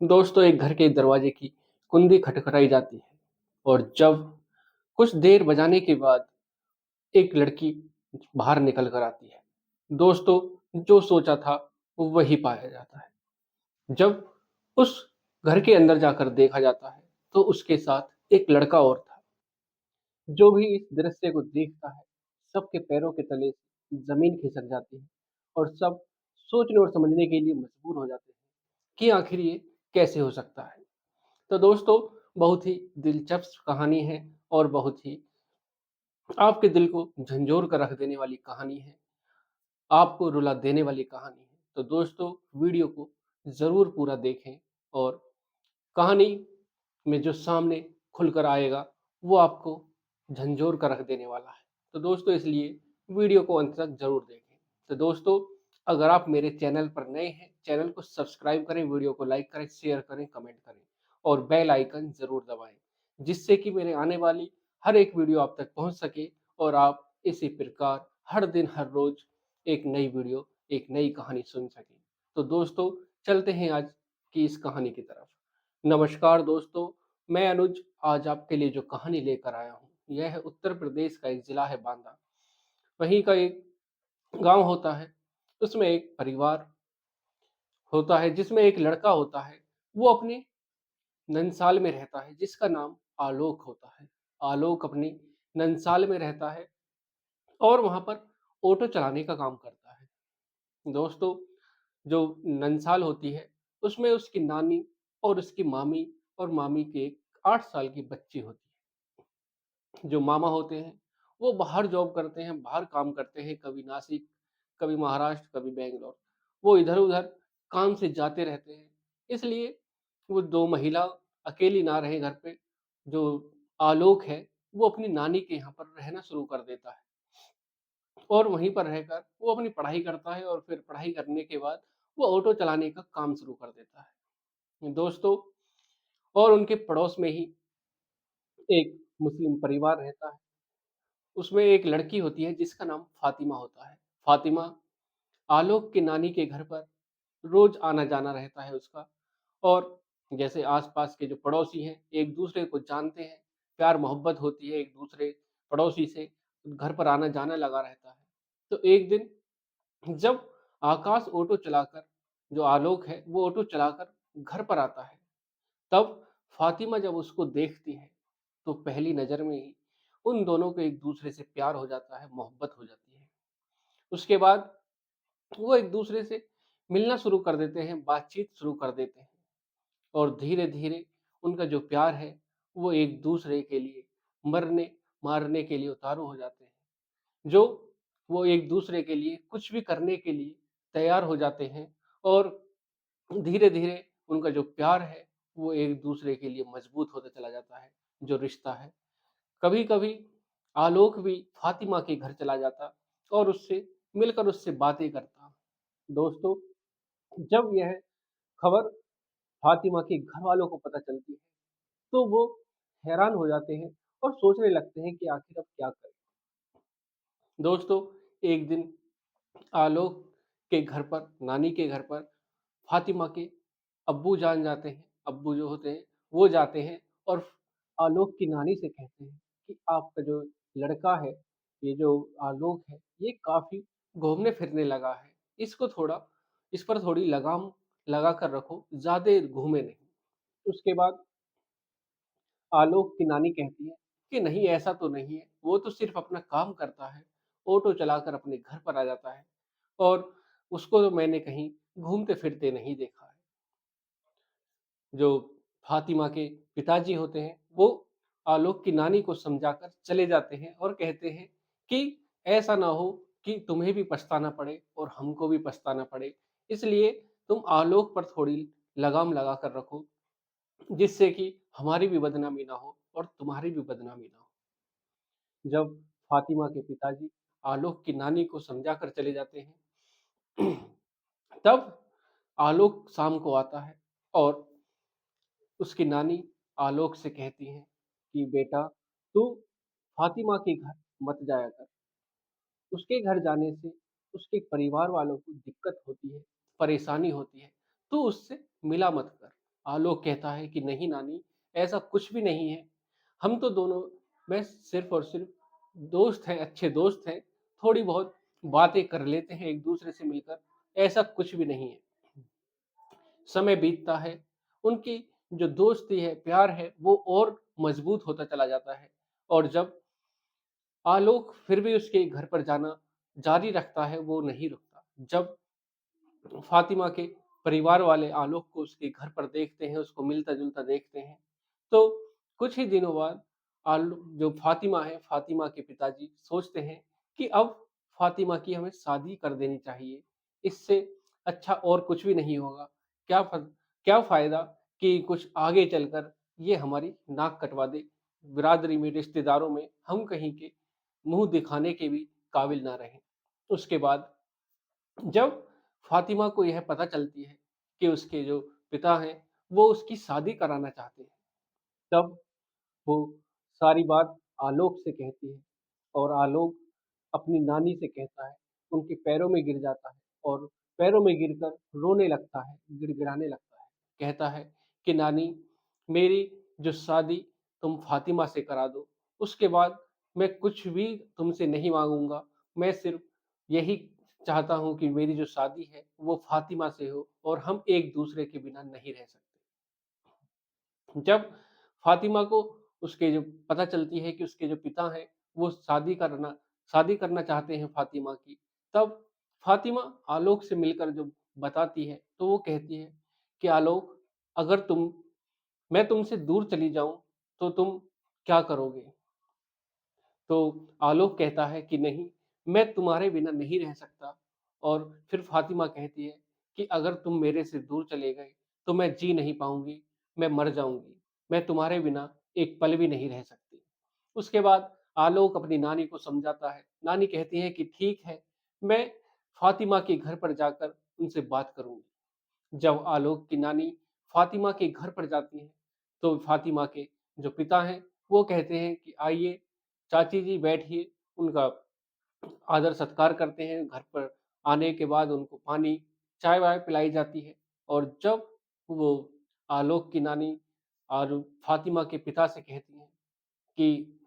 दोस्तों, एक घर के दरवाजे की कुंडी खटखटाई जाती है और जब कुछ देर बजाने के बाद एक लड़की बाहर निकल कर आती है। दोस्तों, जो सोचा था वो वही पाया जाता है। जब उस घर के अंदर जाकर देखा जाता है तो उसके साथ एक लड़का और था। जो भी इस दृश्य को देखता है, सबके पैरों के तले जमीन खिसक जाती है और सब सोचने और समझने के लिए मजबूर हो जाते हैं कि आखिर ये कैसे हो सकता है। तो दोस्तों, बहुत ही दिलचस्प कहानी है और बहुत ही आपके दिल को झंझोर कर रख देने वाली कहानी है, आपको रुला देने वाली कहानी है। तो दोस्तों, वीडियो को ज़रूर पूरा देखें और कहानी में जो सामने खुलकर आएगा, वो आपको झंझोर कर रख देने वाला है। तो दोस्तों, इसलिए वीडियो को अंत तक ज़रूर देखें। तो दोस्तों, अगर आप मेरे चैनल पर नए हैं, चैनल को सब्सक्राइब करें, वीडियो को लाइक करें, शेयर करें, कमेंट करें और बेल आइकन ज़रूर दबाएँ, जिससे कि मेरे आने वाली हर एक वीडियो आप तक पहुँच सके और आप इसी प्रकार हर दिन, हर रोज़ एक नई वीडियो, एक नई कहानी सुन सकें। तो दोस्तों, चलते हैं आज की इस कहानी की तरफ। नमस्कार दोस्तों, मैं अनुज आज आपके लिए जो कहानी लेकर आया हूँ, यह है उत्तर प्रदेश का एक ज़िला है बांदा। वहीं का एक गाँव होता है, उसमें एक परिवार होता है जिसमें एक लड़का होता है, वो अपने नंसाल में रहता है जिसका नाम आलोक होता है। आलोक अपनी नंसाल में रहता है और वहाँ पर ऑटो चलाने का काम करता है। दोस्तों, जो नंसाल होती है, उसमें उसकी नानी और उसकी मामी और मामी की एक 8 साल की बच्ची होती है। जो मामा होते हैं, वो बाहर जॉब करते हैं, बाहर काम करते हैं, कभी नासिक, कभी महाराष्ट्र, कभी बैंगलोर। वो इधर-उधर काम से जाते रहते हैं, इसलिए वो 2 महिला अकेली ना रहें घर पे। जो आलोक है, वो अपनी नानी के यहाँ पर रहना शुरू कर देता है। और वहीं पर रहकर वो अपनी पढ़ाई करता है और फिर पढ़ाई करने के बाद वो ऑटो चलाने का काम शुरू कर देता है। दोस्तों, और उनके पड़ोस में ही एक मुस्लिम परिवार रहता है। उसमें एक लड़की होती है जिसका नाम फ़ातिमा होता है। फ़ातिमा आलोक की नानी के घर पर रोज़ आना-जाना रहता है उसका और जैसे आस-पास के जो पड़ोसी हैं, एक-दूसरे को जानते हैं, प्यार-मोहब्बत होती है एक-दूसरे पड़ोसी से, घर पर आना-जाना लगा रहता है। तो एक दिन जब आकाश ऑटो चलाकर जो आलोक है, वो ऑटो चलाकर घर पर आता है, तब फ़ातिमा जब उसको देखती है, तो पहली नज़र में ही उन दोनों को एक-दूसरे से प्यार हो जाता है, मोहब्बत हो जाती है। उसके बाद वो एक-दूसरे से मिलना शुरू कर देते हैं, बातचीत शुरू कर देते हैं और धीरे-धीरे उनका जो प्यार है, वो एक-दूसरे के लिए मरने-मारने के लिए उतारू हो जाते हैं। जो वो एक-दूसरे के लिए कुछ भी करने के लिए तैयार हो जाते हैं और धीरे-धीरे उनका जो प्यार है, वो एक-दूसरे के लिए मजबूत होता चला जाता है, जो रिश्ता है। कभी-कभी आलोक भी फ़ातिमा के घर चला जाता और उससे मिलकर उससे बातें करता। दोस्तों, जब यह खबर फ़ातिमा के घरवालों को पता चलती है, तो वो हैरान हो जाते हैं और सोचने लगते हैं कि आखिर अब क्या करें? दोस्तों, एक दिन आलोक के घर पर, नानी के घर पर फ़ातिमा के अब्बू जान जाते हैं, अब्बू जो होते हैं, वो जाते हैं और आलोक की नानी से कहते हैं कि आपका जो लड़का है, ये जो आलोक है, ये काफ़ी घूमने-फिरने लगा है। इसको थोड़ा इस पर थोड़ी लगाम लगा कर रखो, ज़्यादा घूमे नहीं। उसके बाद आलोक की नानी कहती है कि नहीं ऐसा तो नहीं है, वो तो सिर्फ़ अपना काम करता है, ऑटो चलाकर अपने घर पर आ जाता है और उसको तो मैंने कहीं घूमते-फिरते नहीं देखा है। जो फ़ातिमा के पिताजी होते हैं, वो आलोक की नानी को समझाकर चले जाते हैं और कहते हैं कि ऐसा ना हो कि तुम्हें भी पछताना पड़े और हमको भी पछताना पड़े, इसलिए तुम आलोक पर थोड़ी लगाम लगा कर रखो, जिससे कि हमारी भी बदनामी ना हो और तुम्हारी भी बदनामी ना हो। जब फ़ातिमा के पिताजी आलोक की नानी को समझा कर चले जाते हैं, तब आलोक शाम को आता है और उसकी नानी आलोक से कहती हैं कि बेटा तू फ़ातिमा के घर मत जाया कर। उसके घर जाने से उसके परिवार वालों को दिक्कत होती है, परेशानी होती है, तू उससे मिला मत कर। आलोक कहता है कि नहीं नानी, ऐसा कुछ भी नहीं है। हम तो दोनों बस सिर्फ़ और सिर्फ़ दोस्त हैं, अच्छे दोस्त हैं। थोड़ी बहुत बातें कर लेते हैं एक-दूसरे से मिलकर, ऐसा कुछ भी नहीं है। समय बीतता है, उनकी जो दोस्ती है, प्यार है, वो और मज़बूत होता चला जाता है और जब आलोक फिर भी उसके घर पर जाना जारी रखता है, वो नहीं रुकता। जब फ़ातिमा के परिवार वाले आलोक को उसके घर पर देखते हैं, उसको मिलता-जुलता देखते हैं, तो कुछ ही दिनों बाद जो फ़ातिमा है, फ़ातिमा के पिताजी सोचते हैं कि अब फ़ातिमा की हमें शादी कर देनी चाहिए। इससे अच्छा और कुछ भी नहीं होगा। क्या फ़ क्या फ़ायदा कि कुछ आगे चलकर ये हमारी नाक कटवा दे, बिरादरी में, रिश्तेदारों में हम कहीं के मुँह दिखाने के भी काबिल ना रहें। उसके बाद जब फ़ातिमा को यह पता चलती है कि उसके जो पिता हैं, वो उसकी शादी कराना चाहते हैं, तब वो सारी बात आलोक से कहती है और आलोक अपनी नानी से कहता है, उनके पैरों में गिर जाता है और पैरों में गिरकर रोने लगता है, गिड़गिड़ाने लगता है। कहता है कि नानी, मेरी जो शादी तुम फ़ातिमा से करा दो, उसके बाद मैं कुछ भी तुमसे नहीं माँगूँगा। मैं सिर्फ़ यही चाहता हूँ कि मेरी जो शादी है, वो फ़ातिमा से हो और हम एक-दूसरे के बिना नहीं रह सकते। जब फ़ातिमा को उसके जो पता चलती है कि उसके जो पिता हैं, वो शादी करना चाहते हैं फ़ातिमा की, तब फ़ातिमा आलोक से मिलकर जब बताती है, तो वो कहती है कि आलोक, अगर मैं तुमसे दूर चली जाऊँ, तो तुम क्या करोगे? तो आलोक कहता है कि नहीं, मैं तुम्हारे बिना नहीं रह सकता और फिर फ़ातिमा कहती है कि अगर तुम मेरे से दूर चले गए, तो मैं जी नहीं पाऊँगी, मैं मर जाऊँगी। मैं तुम्हारे बिना एक पल भी नहीं रह सकती। उसके बाद आलोक अपनी नानी को समझाता है। नानी कहती है कि ठीक है, मैं फ़ातिमा के घर पर जाकर उनसे बात करूँगी। जब आलोक की नानी फ़ातिमा के घर पर जाती हैं, तो फ़ातिमा के जो पिता हैं, वो कहते हैं कि आइए चाची जी बैठिए, उनका आदर-सत्कार करते हैं। घर पर आने के बाद उनको पानी, चाय-वाय पिलाई जाती है और जब वो आलोक की नानी और फ़ातिमा के पिता से कहती हैं कि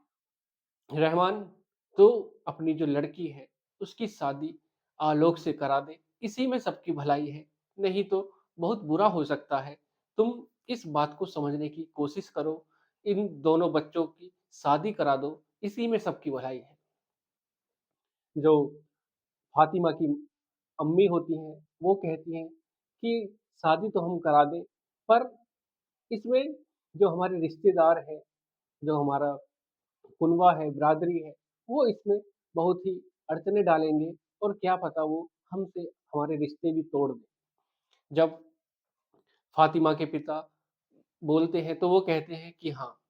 रहमान, तो अपनी जो लड़की है, उसकी शादी आलोक से करा दे, इसी में सबकी भलाई है, नहीं तो बहुत बुरा हो सकता है। तुम इस बात को समझने की कोशिश करो, इन दोनों बच्चों की शादी करा दो, इसी में सबकी भलाई है। जो फ़ातिमा की अम्मी होती हैं, वो कहती हैं कि शादी तो हम करा दें, पर इसमें जो हमारे रिश्तेदार हैं, जो हमारा कुनबा है, बिरादरी है, वो इसमें बहुत ही अड़चनें डालेंगे और क्या पता वो हमसे हमारे रिश्ते भी तोड़ दें। जब फ़ातिमा के पिता बोलते हैं तो वो कहते हैं कि हाँ,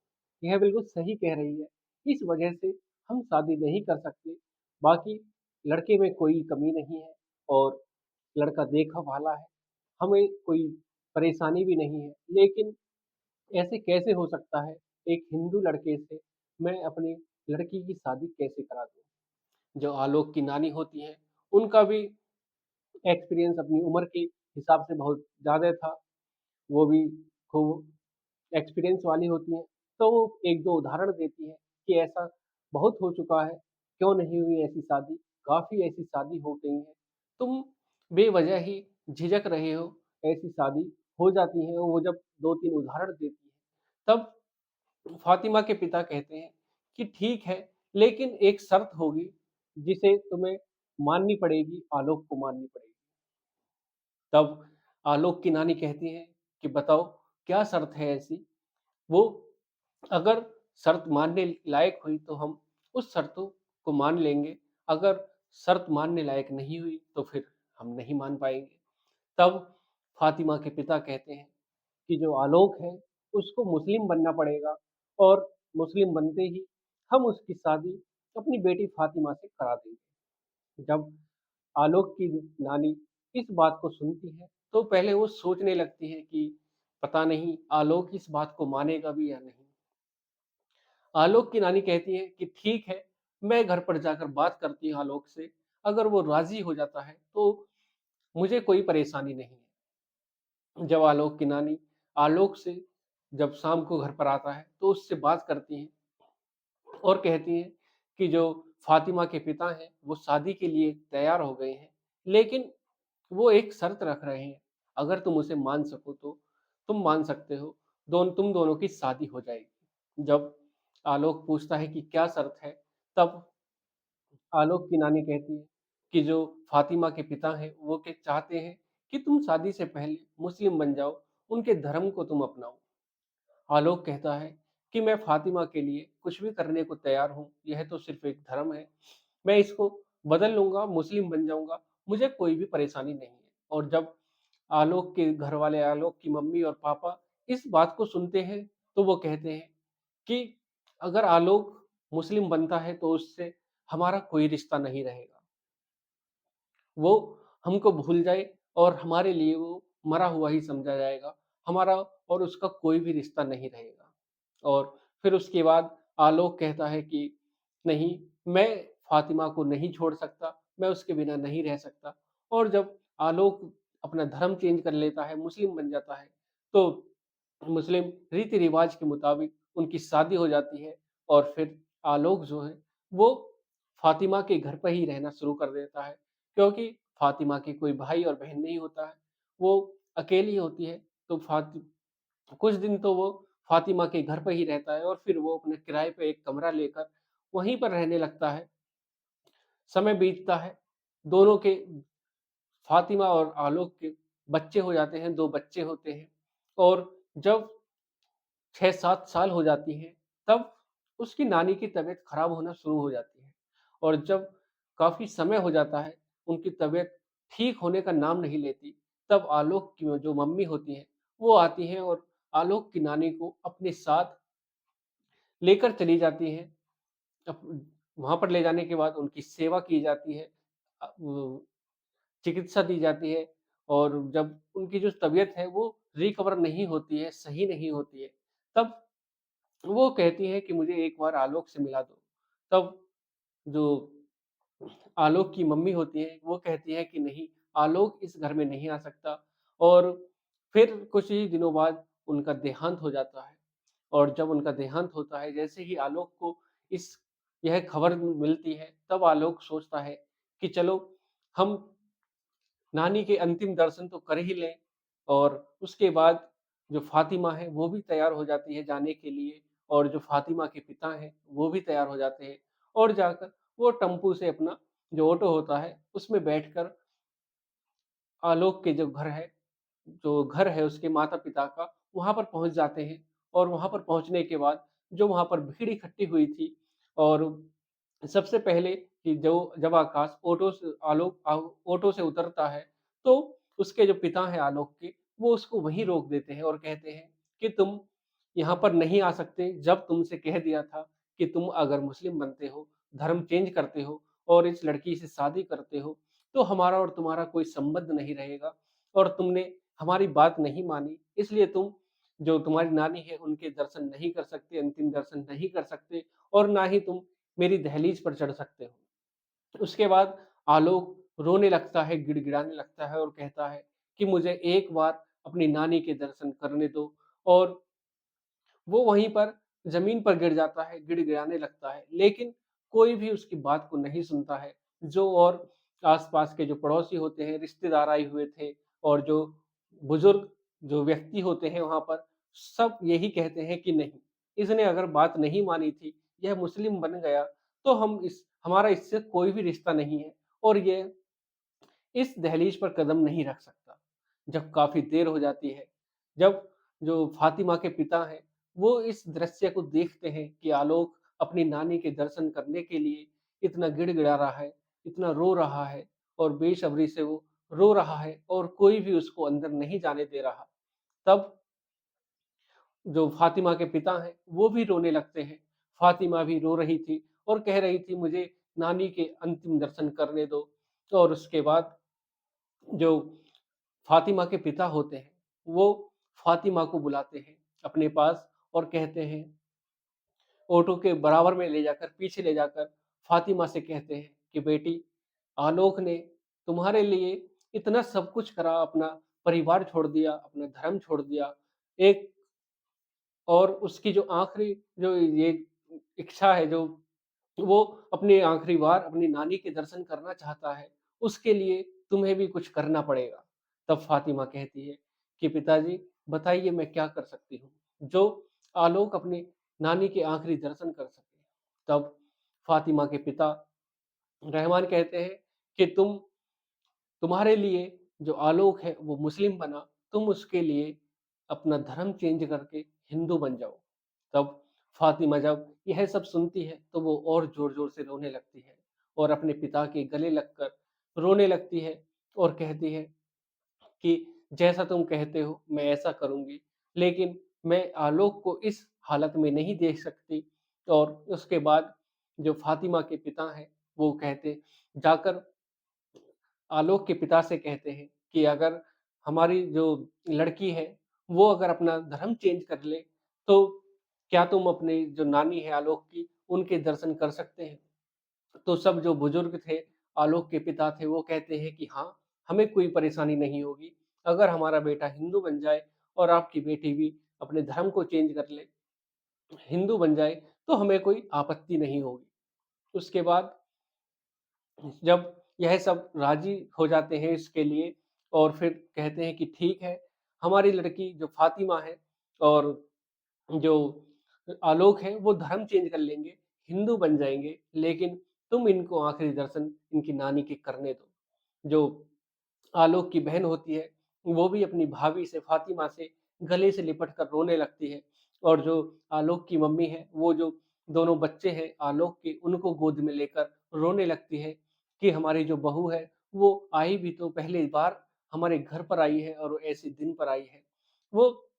यह बिल्कुल सही कह रही है, इस वजह से हम शादी नहीं कर सकते। बाकी लड़के में कोई कमी नहीं है और लड़का देखा-भाला है, हमें कोई परेशानी भी नहीं है। लेकिन ऐसे कैसे हो सकता है, एक हिंदू लड़के से मैं अपनी लड़की की शादी कैसे करा दूँ? जो आलोक की नानी होती हैं, उनका भी एक्सपीरियंस अपनी उम्र के हिसाब से बहुत ज़्यादा था। वो भी खूब एक्सपीरियंस वाली होती हैं, तो वो 1-2 उदाहरण देती हैं कि ऐसा बहुत हो चुका है, क्यों नहीं हुई ऐसी शादी? काफ़ी ऐसी शादी हो गई हैं। तुम बेवजह ही झिझक रहे हो, ऐसी शादी हो जाती है। वो जब 2-3 उदाहरण देती है, तब फ़ातिमा के पिता कहते हैं कि ठीक है, लेकिन एक शर्त होगी, जिसे तुम्हें माननी पड़ेगी, आलोक को माननी पड़ेगी। तब आलोक की नानी कहती हैं कि बताओ क्या शर्त है ऐसी? वो अगर शर्त मानने लायक हुई तो हम उस शर्तों को मान लेंगे, अगर शर्त मानने लायक नहीं हुई तो फिर हम नहीं मान पाएँगे। तब फ़ातिमा के पिता कहते हैं कि जो आलोक है, उसको मुस्लिम बनना पड़ेगा और मुस्लिम बनते ही हम उसकी शादी अपनी बेटी फ़ातिमा से करा देंगे। जब आलोक की नानी इस बात को सुनती है, तो पहले वो सोचने लगती है कि पता नहीं आलोक इस बात को मानेगा भी या नहीं। आलोक की नानी कहती है कि ठीक है, मैं घर पर जाकर बात करती हूँ आलोक से, अगर वो राज़ी हो जाता है, तो मुझे कोई परेशानी नहीं है। जब आलोक की नानी आलोक से जब शाम को घर पर आता है, तो उससे बात करती हैं और कहती हैं कि जो फ़ातिमा के पिता हैं, वो शादी के लिए तैयार हो गए हैं, लेकिन वो एक शर्त रख रहे हैं, अगर तुम उसे मान सको तो तुम मान सकते हो, तुम दोनों की शादी हो जाएगी। जब आलोक पूछता है कि क्या शर्त है, तब आलोक की नानी कहती है कि जो फ़ातिमा के पिता हैं, वो के चाहते हैं कि तुम शादी से पहले मुस्लिम बन जाओ, उनके धर्म को तुम अपनाओ। आलोक कहता है कि मैं फ़ातिमा के लिए कुछ भी करने को तैयार हूँ, यह तो सिर्फ़ एक धर्म है। मैं इसको बदल लूँगा, मुस्लिम बन जाऊँगा, मुझे कोई भी परेशानी नहीं है। और जब आलोक के घरवाले, आलोक की मम्मी और पापा इस बात को सुनते हैं, तो वो कहते हैं कि अगर आलोक मुस्लिम बनता है, तो उससे हमारा कोई रिश्ता नहीं रहेगा। वो हमको भूल जाए और हमारे लिए वो मरा हुआ ही समझा जाएगा। हमारा और उसका कोई भी रिश्ता नहीं रहेगा। और फिर उसके बाद आलोक कहता है कि नहीं, मैं फ़ातिमा को नहीं छोड़ सकता, मैं उसके बिना नहीं रह सकता। और जब आलोक अपना धर्म चेंज कर लेता है, मुस्लिम बन जाता है, तो मुस्लिम रीति-रिवाज के मुताबिक उनकी शादी हो जाती है और फिर आलोक जो है, वो फ़ातिमा के घर पे ही रहना शुरू कर देता है, क्योंकि फ़ातिमा के कोई भाई और बहन नहीं होता है, वो अकेली होती है, तो कुछ दिन तो वो फ़ातिमा के घर पे ही रहता है और फिर वो अपने किराए पे एक कमरा लेकर वहीं पर रहने लगता है। समय बीतता है, दोनों के फ़ातिमा और आलोक के बच्चे हो जाते हैं, 2 बच्चे होते हैं और जब 6-7 साल हो जाती हैं, तब उसकी नानी की तबीयत खराब होना शुरू हो जाती है और जब काफ़ी समय हो जाता है, उनकी तबीयत ठीक होने का नाम नहीं लेती, तब आलोक की जो मम्मी होती हैं, वो आती हैं और आलोक की नानी को अपने साथ लेकर चली जाती हैं। अप वहाँ पर ले जाने के बाद उनकी सेवा की जाती है। वो चिकित्सा दी जाती है और जब उनकी जो तबीयत है वो रिकवर नहीं होती है, सही नहीं होती है, तब वो कहती हैं कि मुझे एक बार आलोक से मिला दो। तब जो आलोक की मम्मी होती है, वो कहती है कि नहीं, आलोक इस घर में नहीं आ सकता और फिर कुछ ही दिनों बाद उनका देहांत हो जाता है और जब उनका देहांत होता है, जैसे ही आलोक को इस यह खबर मिलती है, तब आलोक सोचता है कि चलो हम नानी के अंतिम दर्शन तो कर ही लें और उसके बाद जो फ़ातिमा है, वो भी तैयार हो जाती है जाने के लिए और जो फ़ातिमा के पिता हैं, वो भी तैयार हो जाते हैं और जाकर वो टेम्पू से अपना जो ऑटो होता है, उसमें बैठकर आलोक के जो घर है उसके माता-पिता का, वहाँ पर पहुँच जाते हैं और वहाँ पर पहुँचने के बाद जो वहाँ पर भीड़ इकट्ठी हुई थी और सबसे पहले कि जो जब आकाश ऑटो से उतरता है, तो उसके जो पिता हैं आलोक के, वो उसको वहीं रोक देते हैं और कहते हैं कि तुम यहाँ पर नहीं आ सकते, जब तुमसे कह दिया था कि तुम अगर मुस्लिम बनते हो, धर्म चेंज करते हो और इस लड़की से शादी करते हो, तो हमारा और तुम्हारा कोई संबंध नहीं रहेगा और तुमने हमारी बात नहीं मानी, इसलिए तुम जो तुम्हारी नानी है, उनके दर्शन नहीं कर सकते, अंतिम दर्शन नहीं कर सकते और ना ही तुम मेरी दहलीज पर चढ़ सकते हो। उसके बाद आलोक रोने लगता है, गिड़गिड़ाने लगता है और कहता है कि मुझे एक बार अपनी नानी के दर्शन करने दो और वो वहीं पर ज़मीन पर गिर जाता है, गिड़गिड़ाने लगता है, लेकिन कोई भी उसकी बात को नहीं सुनता है। जो और आस-पास के जो पड़ोसी होते हैं, रिश्तेदार आए हुए थे और जो बुज़ुर्ग जो व्यक्ति होते हैं वहाँ पर, सब यही कहते हैं कि नहीं, इसने अगर बात नहीं मानी थी, यह मुस्लिम बन गया, तो हमारा इससे कोई भी रिश्ता नहीं है और ये इस दहलीज पर कदम नहीं रख सकता। जब काफ़ी देर हो जाती है, जब जो फ़ातिमा के पिता हैं, वो इस दृश्य को देखते हैं कि आलोक अपनी नानी के दर्शन करने के लिए इतना गिड़गिड़ा रहा है, इतना रो रहा है और बेसब्री से वो रो रहा है और कोई भी उसको अंदर नहीं जाने दे रहा। तब जो फ़ातिमा के पिता हैं, वो भी रोने लगते हैं। फ़ातिमा भी रो रही थी और कह रही थी, मुझे नानी के अंतिम दर्शन करने दो और उसके बाद जो फ़ातिमा के पिता होते हैं, वो फ़ातिमा को बुलाते हैं अपने पास और कहते हैं ऑटो के बराबर में ले जाकर, पीछे ले जाकर फ़ातिमा से कहते हैं कि बेटी, आलोक ने तुम्हारे लिए इतना सब कुछ करा, अपना परिवार छोड़ दिया, अपना धर्म छोड़ दिया, एक और उसकी जो आखिरी जो ये इच्छा है, जो वो अपनी आखिरी बार अपनी नानी के दर्शन करना चाहता है, उसके लिए तुम्हें भी कुछ करना पड़ेगा। तब फ़ातिमा कहती है कि पिताजी बताइए मैं क्या कर सकती हूँ, जो आलोक अपनी नानी के आखिरी दर्शन कर सके। तब फ़ातिमा के पिता रहमान कहते हैं कि तुम्हारे लिए जो आलोक है वो मुस्लिम बना, तुम उसके लिए अपना धर्म चेंज करके हिंदू बन जाओ। तब फातिमा जब यह सब सुनती है तो वो और जोर-जोर से रोने लगती है और अपने पिता के गले लगकर रोने लगती है और कहती है कि जैसा तुम कहते हो मैं ऐसा करूँगी, लेकिन मैं आलोक को इस हालत में नहीं देख सकती। और उसके बाद जो फातिमा के पिता हैं, वो कहते जाकर आलोक के पिता से कहते हैं कि अगर हमारी जो लड़की है, वो अगर अपना धर्म चेंज कर ले, तो क्या तुम अपनी जो नानी है आलोक की, उनके दर्शन कर सकते हैं? तो सब जो बुजुर्ग थे, आलोक के पिता थे, वो कहते हैं कि हाँ, हमें कोई परेशानी नहीं होगी। अगर हमारा बेटा हिंदू बन जाए और आपकी बेटी भी अपने धर्म को चेंज कर ले, हिंदू बन जाए, तो हमें कोई आपत्ति नहीं होगी। उसके बाद जब यह सब राज़ी हो जाते हैं इसके लिए और फिर कहते हैं कि ठीक है, हमारी लड़की जो फ़ातिमा है और जो आलोक है वो धर्म चेंज कर लेंगे, हिंदू बन जाएँगे, लेकिन तुम इनको आखिरी दर्शन इनकी नानी के करने दो। जो आलोक की बहन होती है, वो भी अपनी भाभी से फ़ातिमा से गले से लिपट कर रोने लगती है और जो आलोक की मम्मी है, वो जो दोनों बच्चे हैं आलोक के, उनको गोद में लेकर रोने लगती है कि हमारी जो बहू है, वो आई भी तो पहली बार हमारे घर पर आई है और ऐसे दिन पर आई है। वो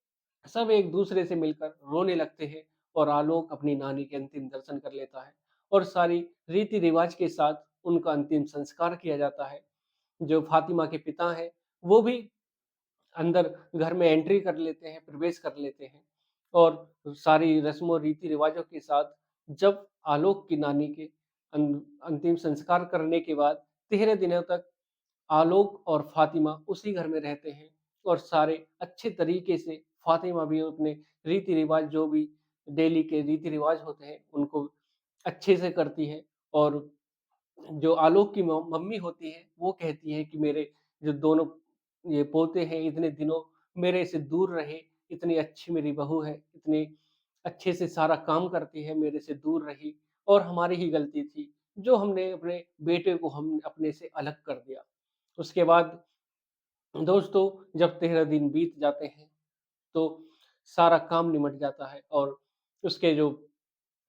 सब एक-दूसरे से मिलकर रोने लगते हैं और आलोक अपनी नानी के अंतिम दर्शन कर लेता है और सारी रीति-रिवाज के साथ उनका अंतिम संस्कार किया जाता है। जो फ़ातिमा के पिता हैं, वो भी अंदर घर में एंट्री कर लेते हैं, प्रवेश कर लेते हैं और सारी रस्मों रीति-रिवाज़ों के साथ जब आलोक की नानी के अन अंतिम संस्कार करने के बाद 13 दिनों तक आलोक और फ़ातिमा उसी घर में रहते हैं और सारे अच्छे तरीके से फ़ातिमा भी अपने रीति-रिवाज़ जो भी डेली के रीति-रिवाज़ होते हैं, उनको अच्छे से करती है और जो आलोक की मम्मी होती है, वो कहती है कि मेरे जो दोनों ये पोते हैं, इतने दिनों मेरे से दूर रहे, इतनी अच्छी मेरी बहू है, इतने अच्छे से सारा काम करती है, मेरे से दूर रही और हमारी ही गलती थी, जो हमने अपने बेटे को हम अपने से अलग कर दिया। उसके बाद दोस्तों जब 13 दिन बीत जाते हैं, तो सारा काम निमट जाता है और उसके जो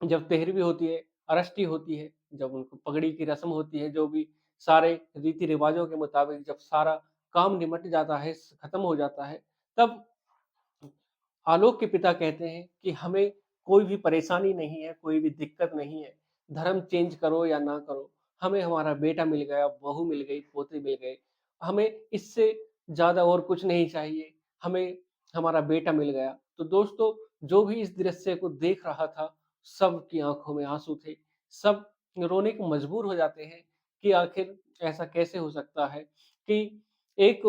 जब तेहरवीं होती है, अरष्टी होती है, जब उनको पगड़ी की रस्म होती है, जो भी सारे रीति-रिवाज़ों के मुताबिक जब सारा काम निमट जाता है, खत्म हो जाता है, तब आलोक के पिता कहते हैं कि हमें कोई भी परेशानी नहीं है, कोई भी दिक्कत नहीं है, धर्म चेंज करो या ना करो, हमें हमारा बेटा मिल गया, बहू मिल गई, पोते मिल गए, हमें इससे ज़्यादा और कुछ नहीं चाहिए, हमें हमारा बेटा मिल गया। तो दोस्तों, जो भी इस दृश्य को देख रहा था, सबकी आँखों में आँसू थे, सब रोने को मजबूर हो जाते हैं कि आखिर ऐसा कैसे हो सकता है कि एक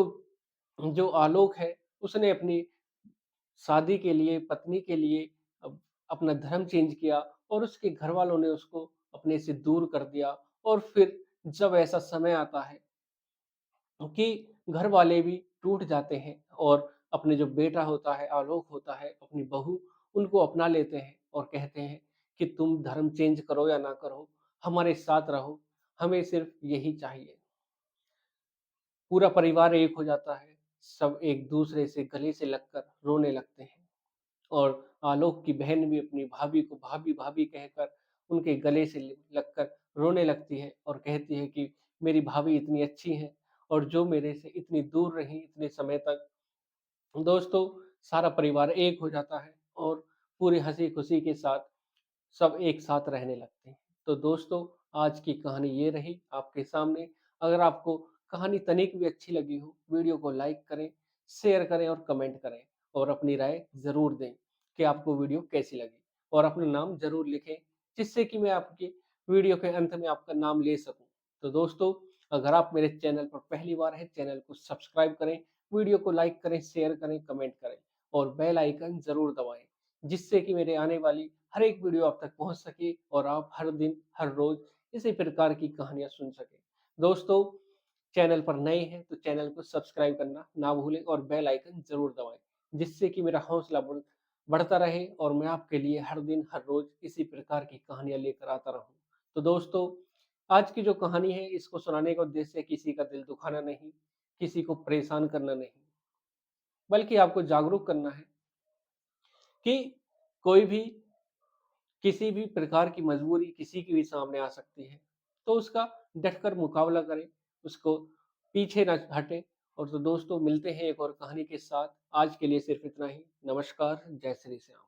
जो आलोक है, उसने अपनी शादी के लिए, पत्नी के लिए अपना धर्म चेंज किया और उसके घरवालों ने उसको अपने से दूर कर दिया और फिर जब ऐसा समय आता है कि घरवाले भी टूट जाते हैं और अपने जो बेटा होता है, आलोक होता है, अपनी बहू, उनको अपना लेते हैं और कहते हैं कि तुम धर्म चेंज करो या ना करो, हमारे साथ रहो, हमें सिर्फ़ यही चाहिए। पूरा परिवार एक हो जाता है, सब एक-दूसरे से गले से लगकर रोने लगते हैं। और आलोक की बहन भी अपनी भाभी को भाभी, भाभी कहकर उनके गले से लगकर रोने लगती है और कहती है कि मेरी भाभी इतनी अच्छी हैं और जो मेरे से इतनी दूर रहीं इतने समय तक। दोस्तों, सारा परिवार एक हो जाता है और पूरी हँसी-खुशी के साथ सब एक साथ रहने लगते हैं। तो दोस्तों, आज की कहानी ये रही आपके सामने। अगर आपको कहानी तनिक भी अच्छी लगी हो, वीडियो को लाइक करें, शेयर करें और कमेंट करें और अपनी राय ज़रूर दें कि आपको वीडियो कैसी लगी और अपना नाम ज़रूर लिखें, जिससे कि मैं आपकी वीडियो के अंत में आपका नाम ले सकूँ। तो दोस्तों, अगर आप मेरे चैनल पर पहली बार हैं, चैनल को सब्सक्राइब करें, वीडियो को लाइक करें, शेयर करें, कमेंट करें और बेल आइकन ज़रूर दबाएँ, जिससे कि मेरे आने वाली हर एक वीडियो आप तक पहुँच सके और आप हर दिन, हर रोज़ इसी प्रकार की कहानियाँ सुन सकें। दोस्तों, चैनल पर नए हैं तो चैनल को सब्सक्राइब करना ना भूलें और बेल आइकन ज़रूर दबाएँ, जिससे कि मेरा हौसला बढ़ता रहे और मैं आपके लिए हर दिन, हर रोज़ इसी प्रकार की कहानियाँ लेकर आता रहूँ। तो दोस्तों, आज की जो कहानी है इसको सुनाने का उद्देश्य किसी का दिल दुखाना नहीं, किसी को परेशान करना नहीं, बल्कि आपको जागरूक करना है कि कोई भी किसी भी प्रकार की मजबूरी किसी की भी सामने आ सकती है, तो उसका डटकर मुकाबला करें, उसको पीछे ना हटें। और तो दोस्तों, मिलते हैं एक और कहानी के साथ। आज के लिए सिर्फ इतना ही। नमस्कार, जय श्री श्याम।